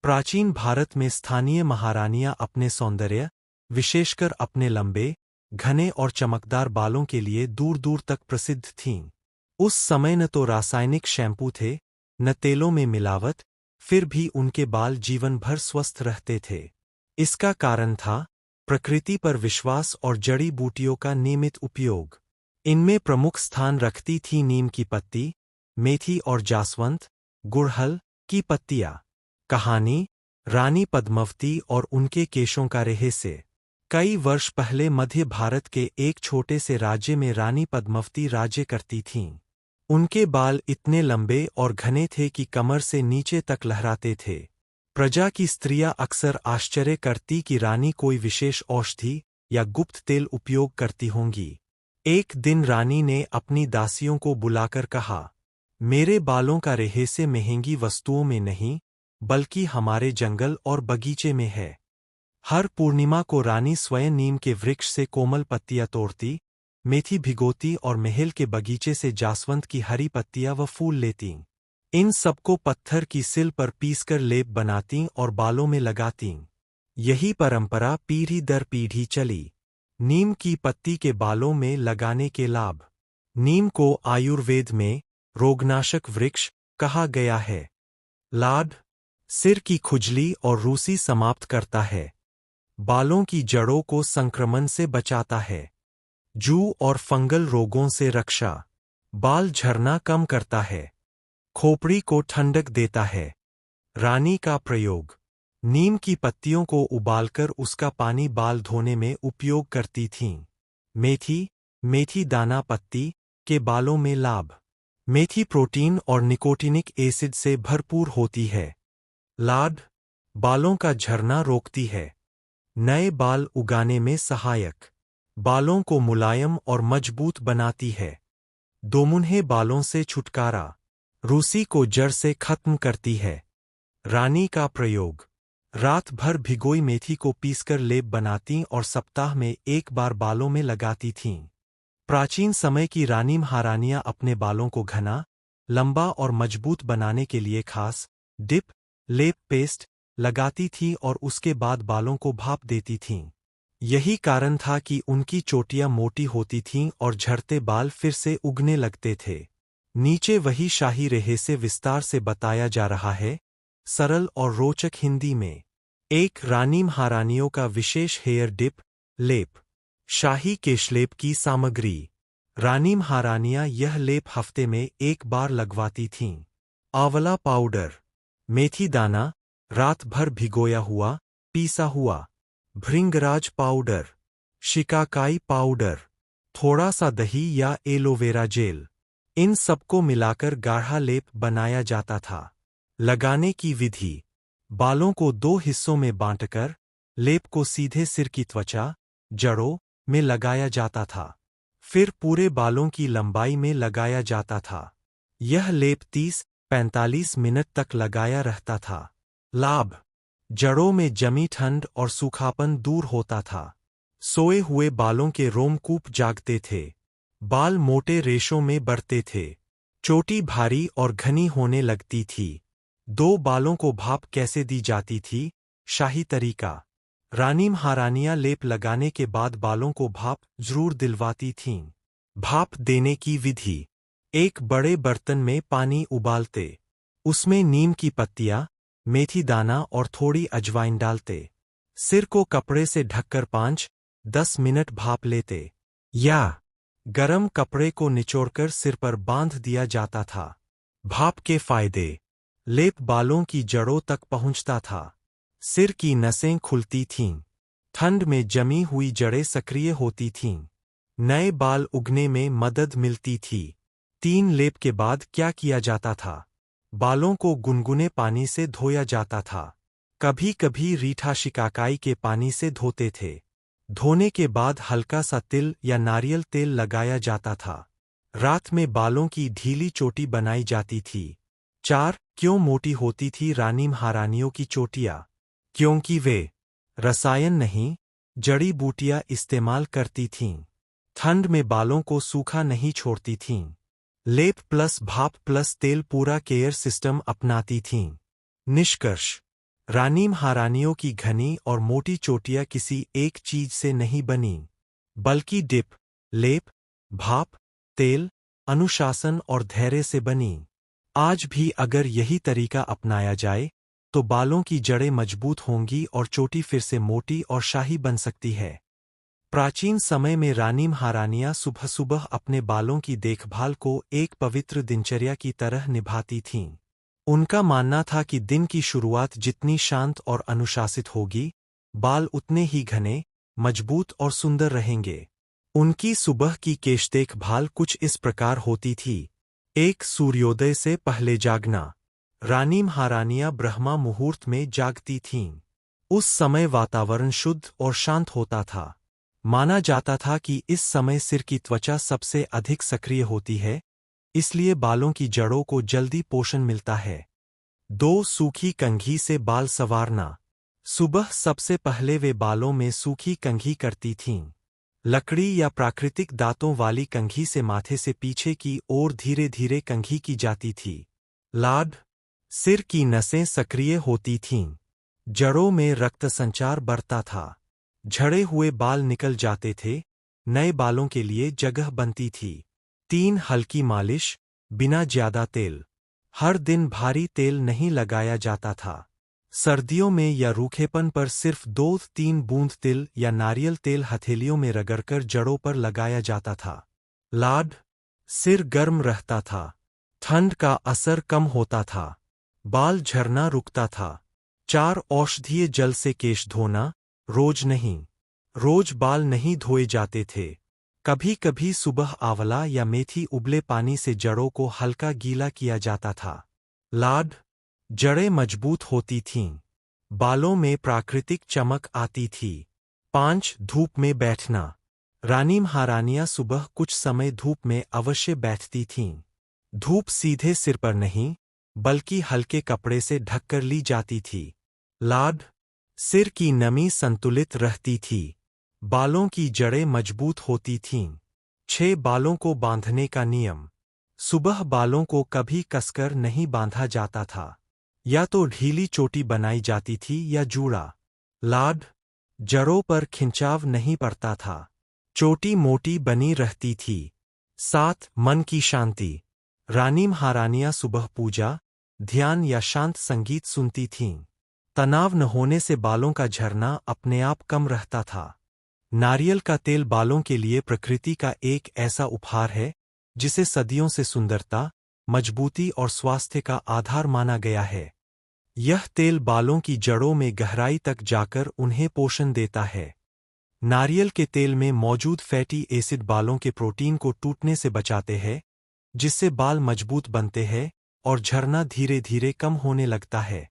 प्राचीन भारत में स्थानीय महारानियां अपने सौंदर्य, विशेषकर अपने लंबे, घने और चमकदार बालों के लिए दूर दूर तक प्रसिद्ध थीं। उस समय न तो रासायनिक शैम्पू थे, न तेलों में मिलावट, फिर भी उनके बाल जीवन भर स्वस्थ रहते थे। इसका कारण था प्रकृति पर विश्वास और जड़ी बूटियों का नियमित उपयोग। इनमें प्रमुख स्थान रखती थी नीम की पत्ती, मेथी और जासवंत, गुड़हल की पत्तियां। कहानी रानी पद्मावती और उनके केशों का रहस्य। कई वर्ष पहले मध्य भारत के एक छोटे से राज्य में रानी पद्मावती राज्य करती थीं। उनके बाल इतने लंबे और घने थे कि कमर से नीचे तक लहराते थे। प्रजा की स्त्रियां अक्सर आश्चर्य करती कि रानी कोई विशेष औषधि या गुप्त तेल उपयोग करती होंगी। एक दिन रानी ने अपनी दासियों को बुलाकर कहा, मेरे बालों का रहस्य महंगी वस्तुओं में नहीं, बल्कि हमारे जंगल और बगीचे में है। हर पूर्णिमा को रानी स्वयं नीम के वृक्ष से कोमल पत्तियां तोड़ती, मेथी भिगोती और महल के बगीचे से जासवंत की हरी पत्तियां व फूल लेतीं। इन सबको पत्थर की सिल पर पीसकर लेप बनातीं और बालों में लगातीं। यही परंपरा पीढ़ी दर पीढ़ी चली। नीम की पत्ती के बालों में लगाने के लाभ। नीम को आयुर्वेद में रोगनाशक वृक्ष कहा गया है। लाभ: सिर की खुजली और रूसी समाप्त करता है। बालों की जड़ों को संक्रमण से बचाता है। जू और फंगल रोगों से रक्षा। बाल झड़ना कम करता है। खोपड़ी को ठंडक देता है। रानी का प्रयोग: नीम की पत्तियों को उबालकर उसका पानी बाल धोने में उपयोग करती थीं। मेथी दाना पत्ती के बालों में लाभ। मेथी प्रोटीन और निकोटिनिक एसिड से भरपूर होती है। लाभ: बालों का झड़ना रोकती है। नए बाल उगाने में सहायक। बालों को मुलायम और मजबूत बनाती है। दोमुन्हे बालों से छुटकारा। रूसी को जड़ से खत्म करती है। रानी का प्रयोग: रात भर भिगोई मेथी को पीसकर लेप बनातीं और सप्ताह में एक बार बालों में लगाती थीं। प्राचीन समय की रानी महारानियां अपने बालों को घना, लंबा और मजबूत बनाने के लिए खास डिप, लेप पेस्ट लगाती थीं और उसके बाद बालों को भाप देती थीं। यही कारण था कि उनकी चोटियां मोटी होती थीं और झड़ते बाल फिर से उगने लगते थे। नीचे वही शाही रहस्य विस्तार से बताया जा रहा है, सरल और रोचक हिंदी में। एक रानी महारानियों का विशेष हेयर डिप, लेप। शाही केशलेप की सामग्री। रानी महारानियां यह लेप हफ्ते में एक बार लगवाती थीं। आंवला पाउडर, मेथी दाना, रात भर भिगोया हुआ, पीसा हुआ। भृंगराज पाउडर, शिकाकाई पाउडर, थोड़ा सा दही या एलोवेरा जेल। इन सबको मिलाकर गाढ़ा लेप बनाया जाता था। लगाने की विधि: बालों को 2 हिस्सों में बांटकर लेप को सीधे सिर की त्वचा, जड़ों में लगाया जाता था। फिर पूरे बालों की लंबाई में लगाया जाता था। यह लेप 30-45 मिनट तक लगाया रहता था। लाभ: जड़ों में जमी ठंड और सूखापन दूर होता था। सोए हुए बालों के रोमकूप जागते थे। बाल मोटे रेशों में बढ़ते थे। चोटी भारी और घनी होने लगती थी। 2 बालों को भाप कैसे दी जाती थी? शाही तरीका: रानी महारानियां लेप लगाने के बाद बालों को भाप जरूर दिलवाती थीं। भाप देने की विधि: एक बड़े बर्तन में पानी उबालते, उसमें नीम की पत्तियां, मेथी दाना और थोड़ी अजवाइन डालते। सिर को कपड़े से ढककर 5-10 मिनट भाप लेते, या गरम कपड़े को निचोड़कर सिर पर बांध दिया जाता था। भाप के फायदे: लेप बालों की जड़ों तक पहुंचता था। सिर की नसें खुलती थीं। ठंड में जमी हुई जड़ें सक्रिय होती थीं। नए बाल उगने में मदद मिलती थी। 3 लेप के बाद क्या किया जाता था? बालों को गुनगुने पानी से धोया जाता था। कभी कभी रीठा शिकाकाई के पानी से धोते थे। धोने के बाद हल्का सा तिल या नारियल तेल लगाया जाता था। रात में बालों की ढीली चोटी बनाई जाती थी। 4. क्यों मोटी होती थी रानी महारानियों की चोटियां? क्योंकि वे रसायन नहीं, जड़ी बूटियां इस्तेमाल करती थीं। ठंड में बालों को सूखा नहीं छोड़ती थीं। लेप प्लस भाप प्लस तेल पूरा केयर सिस्टम अपनाती थीं। निष्कर्ष: रानी महारानियों की घनी और मोटी चोटियां किसी एक चीज से नहीं बनी, बल्कि डिप, लेप, भाप, तेल, अनुशासन और धैर्य से बनी। आज भी अगर यही तरीका अपनाया जाए तो बालों की जड़ें मजबूत होंगी और चोटी फिर से मोटी और शाही बन सकती है। प्राचीन समय में रानी महारानियां सुबह सुबह अपने बालों की देखभाल को एक पवित्र दिनचर्या की तरह निभाती थीं। उनका मानना था कि दिन की शुरुआत जितनी शांत और अनुशासित होगी, बाल उतने ही घने, मजबूत और सुंदर रहेंगे। उनकी सुबह की केश देखभाल कुछ इस प्रकार होती थी। एक, सूर्योदय से पहले जागना। रानी महारानियां ब्रह्मा मुहूर्त में जागती थीं। उस समय वातावरण शुद्ध और शांत होता था। माना जाता था कि इस समय सिर की त्वचा सबसे अधिक सक्रिय होती है, इसलिए बालों की जड़ों को जल्दी पोषण मिलता है। 2, सूखी कंघी से बाल संवारना। सुबह सबसे पहले वे बालों में सूखी कंघी करती थीं। लकड़ी या प्राकृतिक दांतों वाली कंघी से माथे से पीछे की ओर धीरे धीरे कंघी की जाती थी। लाड, सिर की नसें सक्रिय होती थीं। जड़ों में रक्त संचार बढ़ता था। झड़े हुए बाल निकल जाते थे, नए बालों के लिए जगह बनती थी। 3, हल्की मालिश, बिना ज्यादा तेल। हर दिन भारी तेल नहीं लगाया जाता था। सर्दियों में या रूखेपन पर सिर्फ 2-3 बूंद तिल या नारियल तेल हथेलियों में रगड़कर जड़ों पर लगाया जाता था। लाड, सिर गर्म रहता था, ठंड का असर कम होता था, बाल झरना रुकता था। 4, औषधीय जल से केश धोना, रोज नहीं। रोज बाल नहीं धोए जाते थे। कभी कभी सुबह आंवला या मेथी उबले पानी से जड़ों को हल्का गीला किया जाता था। लाड, जड़ें मजबूत होती थीं, बालों में प्राकृतिक चमक आती थी। 5, धूप में बैठना। रानी महारानियां सुबह कुछ समय धूप में अवश्य बैठती थीं। धूप सीधे सिर पर नहीं, बल्कि हल्के कपड़े से ढककर ली जाती थी। लाड, सिर की नमी संतुलित रहती थी, बालों की जड़ें मजबूत होती थीं। 6, बालों को बांधने का नियम। सुबह बालों को कभी कसकर नहीं बांधा जाता था। या तो ढीली चोटी बनाई जाती थी या जूड़ा। लाड, जड़ों पर खिंचाव नहीं पड़ता था, चोटी मोटी बनी रहती थी। 7, मन की शांति। रानी महारानियां सुबह पूजा, ध्यान या शांत संगीत सुनती थीं। तनाव न होने से बालों का झरना अपने आप कम रहता था। नारियल का तेल बालों के लिए प्रकृति का एक ऐसा उपहार है जिसे सदियों से सुंदरता, मजबूती और स्वास्थ्य का आधार माना गया है। यह तेल बालों की जड़ों में गहराई तक जाकर उन्हें पोषण देता है। नारियल के तेल में मौजूद फैटी एसिड बालों के प्रोटीन को टूटने से बचाते हैं, जिससे बाल मजबूत बनते हैं और झरना धीरे धीरे कम होने लगता है।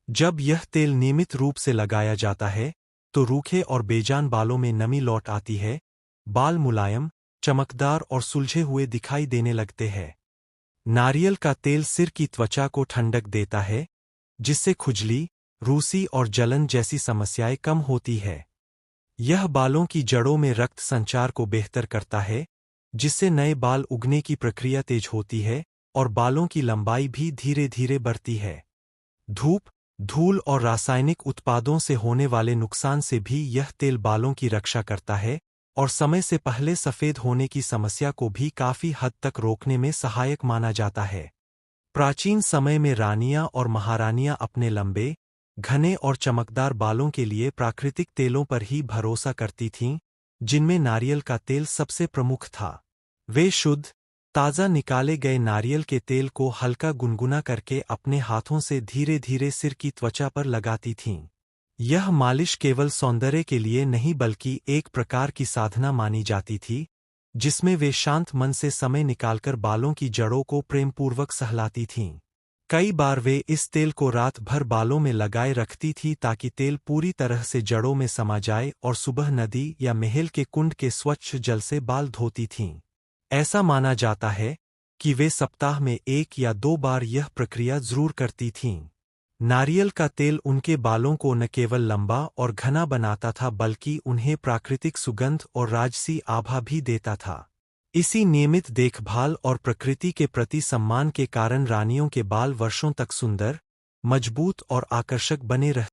जब यह तेल नियमित रूप से लगाया जाता है तो रूखे और बेजान बालों में नमी लौट आती है, बाल मुलायम, चमकदार और सुलझे हुए दिखाई देने लगते हैं। नारियल का तेल सिर की त्वचा को ठंडक देता है, जिससे खुजली, रूसी और जलन जैसी समस्याएं कम होती है। यह बालों की जड़ों में रक्त संचार को बेहतर करता है, जिससे नए बाल उगने की प्रक्रिया तेज होती है और बालों की लंबाई भी धीरे धीरे बढ़ती है। धूप, धूल और रासायनिक उत्पादों से होने वाले नुकसान से भी यह तेल बालों की रक्षा करता है और समय से पहले सफेद होने की समस्या को भी काफी हद तक रोकने में सहायक माना जाता है। प्राचीन समय में रानियां और महारानियां अपने लंबे, घने और चमकदार बालों के लिए प्राकृतिक तेलों पर ही भरोसा करती थीं, जिनमें नारियल का तेल सबसे प्रमुख था। वे शुद्ध, ताज़ा निकाले गए नारियल के तेल को हल्का गुनगुना करके अपने हाथों से धीरे धीरे सिर की त्वचा पर लगाती थीं। यह मालिश केवल सौंदर्य के लिए नहीं बल्कि एक प्रकार की साधना मानी जाती थी, जिसमें वे शांत मन से समय निकालकर बालों की जड़ों को प्रेमपूर्वक सहलाती थीं। कई बार वे इस तेल को रात भर बालों में लगाए रखती थी ताकि तेल पूरी तरह से जड़ों में समा जाए और सुबह नदी या महल के कुंड के स्वच्छ जल से बाल धोती थीं। ऐसा माना जाता है कि वे सप्ताह में 1 या 2 बार यह प्रक्रिया जरूर करती थीं। नारियल का तेल उनके बालों को न केवल लंबा और घना बनाता था बल्कि उन्हें प्राकृतिक सुगंध और राजसी आभा भी देता था। इसी नियमित देखभाल और प्रकृति के प्रति सम्मान के कारण रानियों के बाल वर्षों तक सुंदर, मजबूत और आकर्षक बने रह